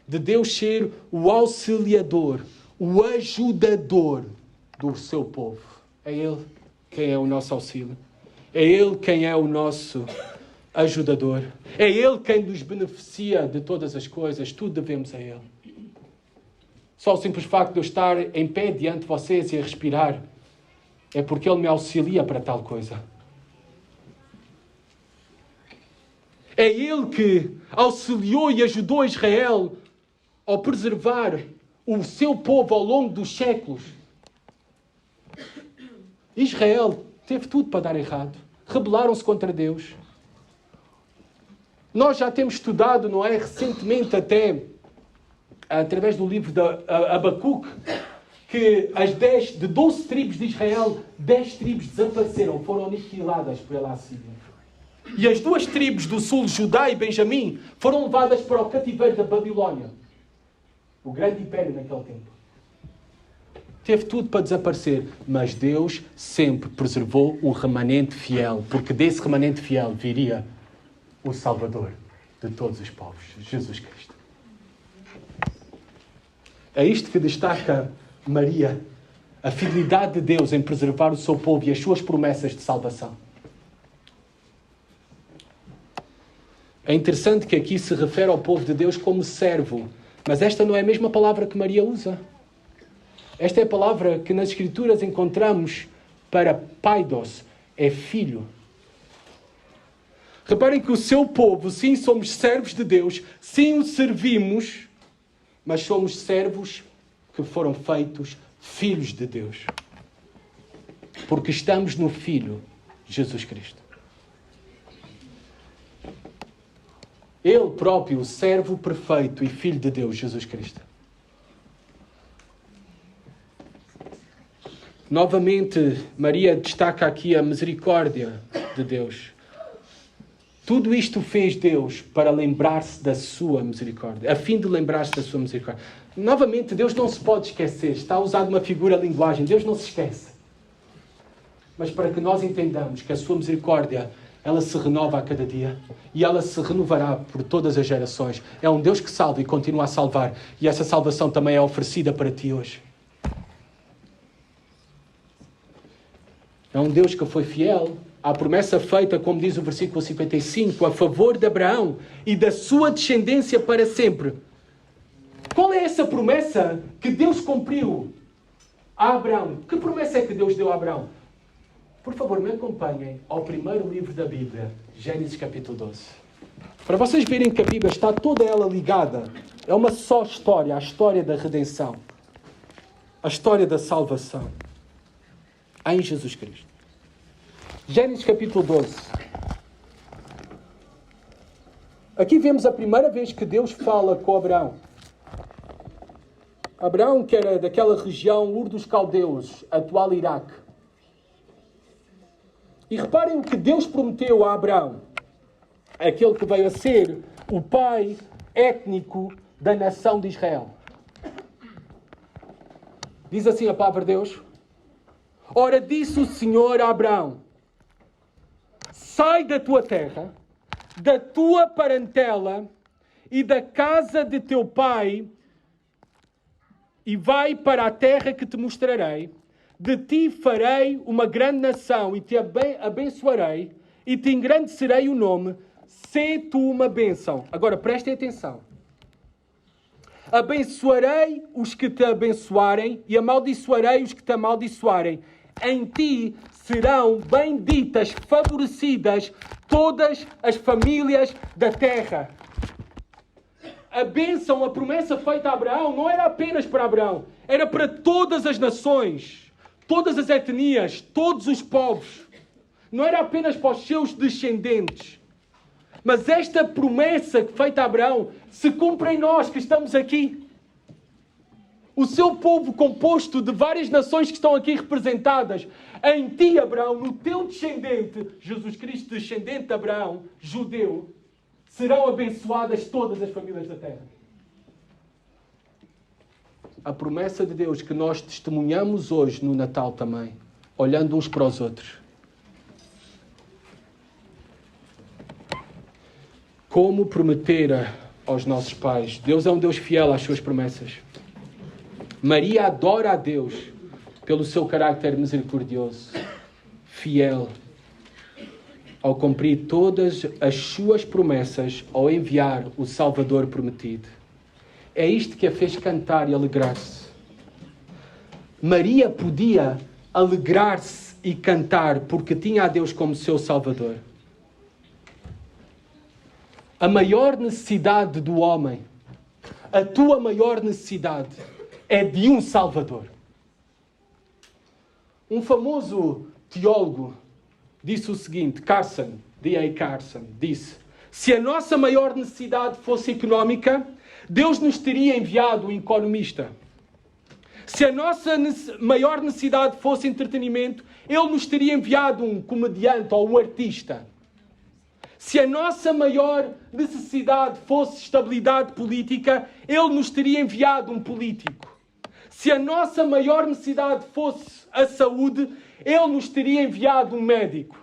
de Deus ser o auxiliador, o ajudador do seu povo. É Ele quem é o nosso auxílio. É Ele quem é o nosso ajudador. É Ele quem nos beneficia de todas as coisas. Tudo devemos a Ele. Só o simples facto de eu estar em pé diante de vocês e a respirar é porque Ele me auxilia para tal coisa. É Ele que auxiliou e ajudou Israel ao preservar o seu povo ao longo dos séculos. Israel teve tudo para dar errado. Rebelaram-se contra Deus. Nós já temos estudado, não é? Recentemente até, através do livro de Abacuque, que de 12 tribos de Israel, 10 tribos desapareceram, foram aniquiladas pela Assíria. E as 2 tribos do sul, Judá e Benjamim, foram levadas para o cativeiro da Babilónia. O grande império naquele tempo. Teve tudo para desaparecer, mas Deus sempre preservou um remanente fiel, porque desse remanente fiel viria o Salvador de todos os povos, Jesus Cristo. É isto que destaca Maria, a fidelidade de Deus em preservar o seu povo e as suas promessas de salvação. É interessante que aqui se refere ao povo de Deus como servo, mas esta não é a mesma palavra que Maria usa. Esta é a palavra que nas Escrituras encontramos para paidos, é filho. Reparem que o seu povo, sim, somos servos de Deus, sim, o servimos, mas somos servos que foram feitos filhos de Deus. Porque estamos no Filho, Jesus Cristo. Ele próprio, o servo perfeito e filho de Deus, Jesus Cristo. Novamente, Maria destaca aqui a misericórdia de Deus. Tudo isto fez Deus para lembrar-se da sua misericórdia, a fim de lembrar-se da sua misericórdia. Novamente, Deus não se pode esquecer. Está a usar uma figura de linguagem. Deus não se esquece. Mas para que nós entendamos que a sua misericórdia, ela se renova a cada dia e ela se renovará por todas as gerações. É um Deus que salva e continua a salvar. E essa salvação também é oferecida para ti hoje. É um Deus que foi fiel à promessa feita, como diz o versículo 55, a favor de Abraão e da sua descendência para sempre. Qual é essa promessa que Deus cumpriu a Abraão? Que promessa é que Deus deu a Abraão? Por favor, me acompanhem ao primeiro livro da Bíblia, Gênesis capítulo 12. Para vocês verem que a Bíblia está toda ela ligada. É uma só história, a história da redenção. A história da salvação. Em Jesus Cristo. Gênesis capítulo 12. Aqui vemos a primeira vez que Deus fala com Abraão. Abraão, que era daquela região Ur dos Caldeus, atual Iraque. E reparem o que Deus prometeu a Abraão. Aquele que veio a ser o pai étnico da nação de Israel. Diz assim a palavra de Deus. Ora, disse o Senhor a Abraão, sai da tua terra, da tua parentela e da casa de teu pai e vai para a terra que te mostrarei. De ti farei uma grande nação e te abençoarei e te engrandecerei o nome. Sê tu uma bênção. Agora prestem atenção. Abençoarei os que te abençoarem e amaldiçoarei os que te amaldiçoarem. Em ti serão benditas, favorecidas todas as famílias da terra. A bênção, a promessa feita a Abraão não era apenas para Abraão. Era para todas as nações, todas as etnias, todos os povos. Não era apenas para os seus descendentes. Mas esta promessa feita a Abraão se cumpre em nós que estamos aqui. O seu povo composto de várias nações que estão aqui representadas. Em ti, Abraão, no teu descendente, Jesus Cristo, descendente de Abraão, judeu, serão abençoadas todas as famílias da terra. A promessa de Deus que nós testemunhamos hoje no Natal também, olhando uns para os outros. Como prometera aos nossos pais. Deus é um Deus fiel às suas promessas. Maria adora a Deus pelo seu carácter misericordioso, fiel, ao cumprir todas as suas promessas, ao enviar o Salvador prometido. É isto que a fez cantar e alegrar-se. Maria podia alegrar-se e cantar porque tinha a Deus como seu Salvador. A maior necessidade do homem, a tua maior necessidade, é de um Salvador. Um famoso teólogo disse o seguinte, D.A. Carson, disse: se a nossa maior necessidade fosse económica, Deus nos teria enviado um economista. Se a nossa maior necessidade fosse entretenimento, Ele nos teria enviado um comediante ou um artista. Se a nossa maior necessidade fosse estabilidade política, Ele nos teria enviado um político. Se a nossa maior necessidade fosse a saúde, Ele nos teria enviado um médico.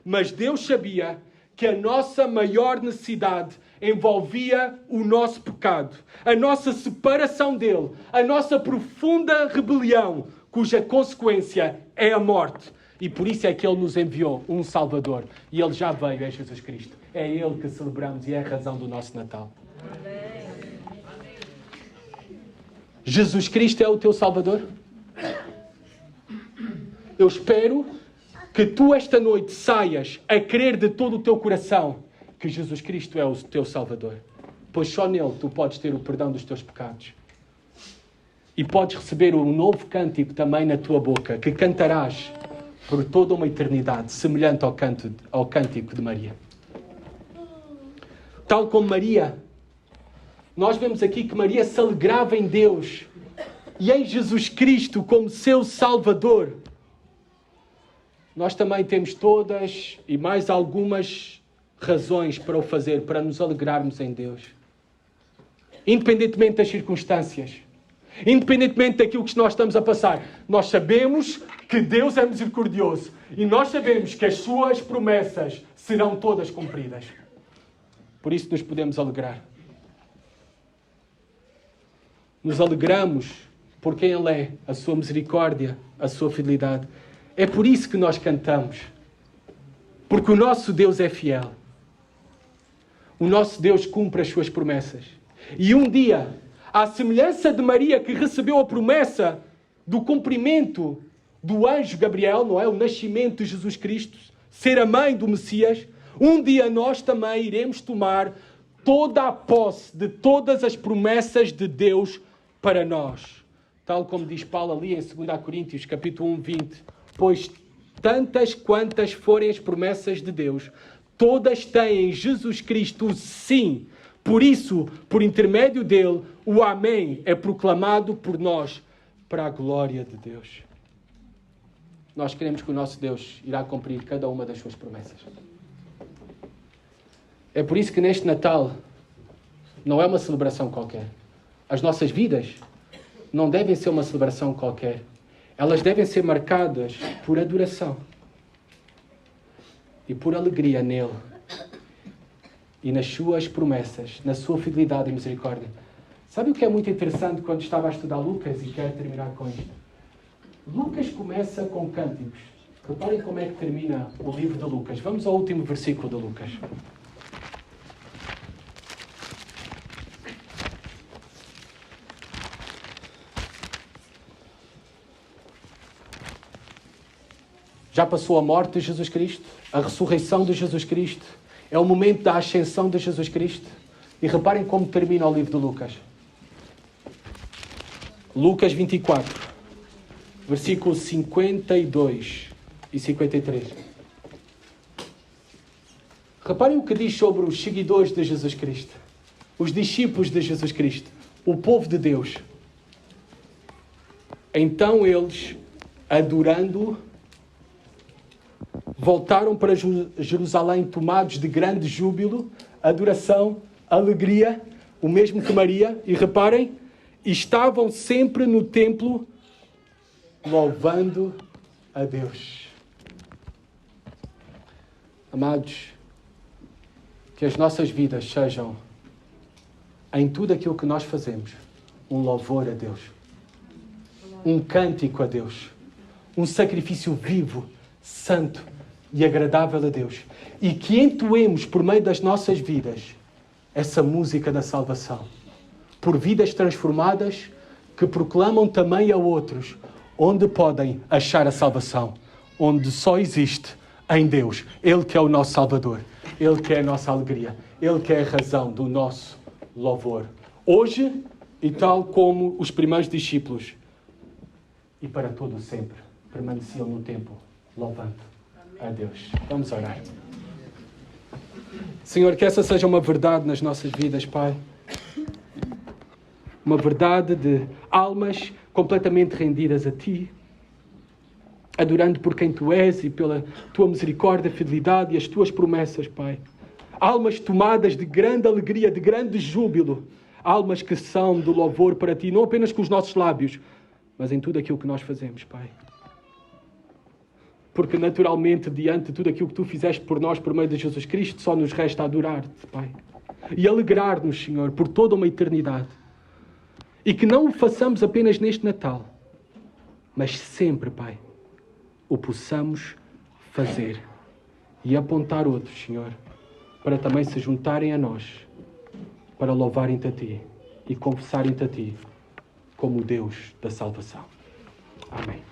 Mas Deus sabia que a nossa maior necessidade envolvia o nosso pecado, a nossa separação dele, a nossa profunda rebelião, cuja consequência é a morte. E por isso é que Ele nos enviou um Salvador. E Ele já veio, é Jesus Cristo. É Ele que celebramos e é a razão do nosso Natal. Jesus Cristo é o teu Salvador? Eu espero que tu esta noite saias a crer de todo o teu coração que Jesus Cristo é o teu Salvador. Pois só nele tu podes ter o perdão dos teus pecados. E podes receber um novo cântico também na tua boca, que cantarás por toda uma eternidade, semelhante ao cântico de Maria. Tal como Maria, nós vemos aqui que Maria se alegrava em Deus e em Jesus Cristo como seu Salvador. Nós também temos todas e mais algumas razões para o fazer, para nos alegrarmos em Deus. Independentemente das circunstâncias, independentemente daquilo que nós estamos a passar, nós sabemos que Deus é misericordioso e nós sabemos que as suas promessas serão todas cumpridas. Por isso nos podemos alegrar. Nos alegramos por quem Ele é, a sua misericórdia, a sua fidelidade. É por isso que nós cantamos. Porque o nosso Deus é fiel. O nosso Deus cumpre as suas promessas. E um dia, à semelhança de Maria que recebeu a promessa do cumprimento do anjo Gabriel, não é? O nascimento de Jesus Cristo, ser a mãe do Messias, um dia nós também iremos tomar toda a posse de todas as promessas de Deus para nós. Tal como diz Paulo ali em 2 Coríntios, capítulo 1, 20. Pois tantas quantas forem as promessas de Deus, todas têm em Jesus Cristo o sim. Por isso, por intermédio dele, o amém é proclamado por nós para a glória de Deus. Nós queremos que o nosso Deus irá cumprir cada uma das suas promessas. É por isso que neste Natal não é uma celebração qualquer. As nossas vidas não devem ser uma celebração qualquer. Elas devem ser marcadas por adoração e por alegria nele e nas suas promessas, na sua fidelidade e misericórdia. Sabe o que é muito interessante quando estava a estudar Lucas e quero terminar com isto? Lucas começa com cânticos. Reparem como é que termina o livro de Lucas. Vamos ao último versículo de Lucas. Já passou a morte de Jesus Cristo, a ressurreição de Jesus Cristo, é o momento da ascensão de Jesus Cristo. E reparem como termina o livro de Lucas. Lucas 24, versículos 52 e 53. Reparem o que diz sobre os seguidores de Jesus Cristo, os discípulos de Jesus Cristo, o povo de Deus. Então eles, adorando-o, voltaram para Jerusalém tomados de grande júbilo, adoração, alegria, o mesmo que Maria. E reparem, estavam sempre no templo louvando a Deus. Amados, que as nossas vidas sejam, em tudo aquilo que nós fazemos, um louvor a Deus, um cântico a Deus, um sacrifício vivo, santo e agradável a Deus. E que entoemos por meio das nossas vidas essa música da salvação, por vidas transformadas que proclamam também a outros onde podem achar a salvação, onde só existe em Deus. Ele que é o nosso Salvador, Ele que é a nossa alegria, Ele que é a razão do nosso louvor. Hoje, e tal como os primeiros discípulos, e para todo o sempre, permaneciam no templo, louvando a Deus. Vamos orar. Senhor, que essa seja uma verdade nas nossas vidas, Pai. Uma verdade de almas completamente rendidas a Ti, adorando por quem Tu és e pela Tua misericórdia, fidelidade e as Tuas promessas, Pai. Almas tomadas de grande alegria, de grande júbilo. Almas que são do louvor para Ti, não apenas com os nossos lábios, mas em tudo aquilo que nós fazemos, Pai. Porque naturalmente, diante de tudo aquilo que Tu fizeste por nós, por meio de Jesus Cristo, só nos resta adorar-Te, Pai. E alegrar-nos, Senhor, por toda uma eternidade. E que não o façamos apenas neste Natal, mas sempre, Pai, o possamos fazer. E apontar outros, Senhor, para também se juntarem a nós, para louvarem-Te a Ti e confessarem-Te a Ti como o Deus da salvação. Amém.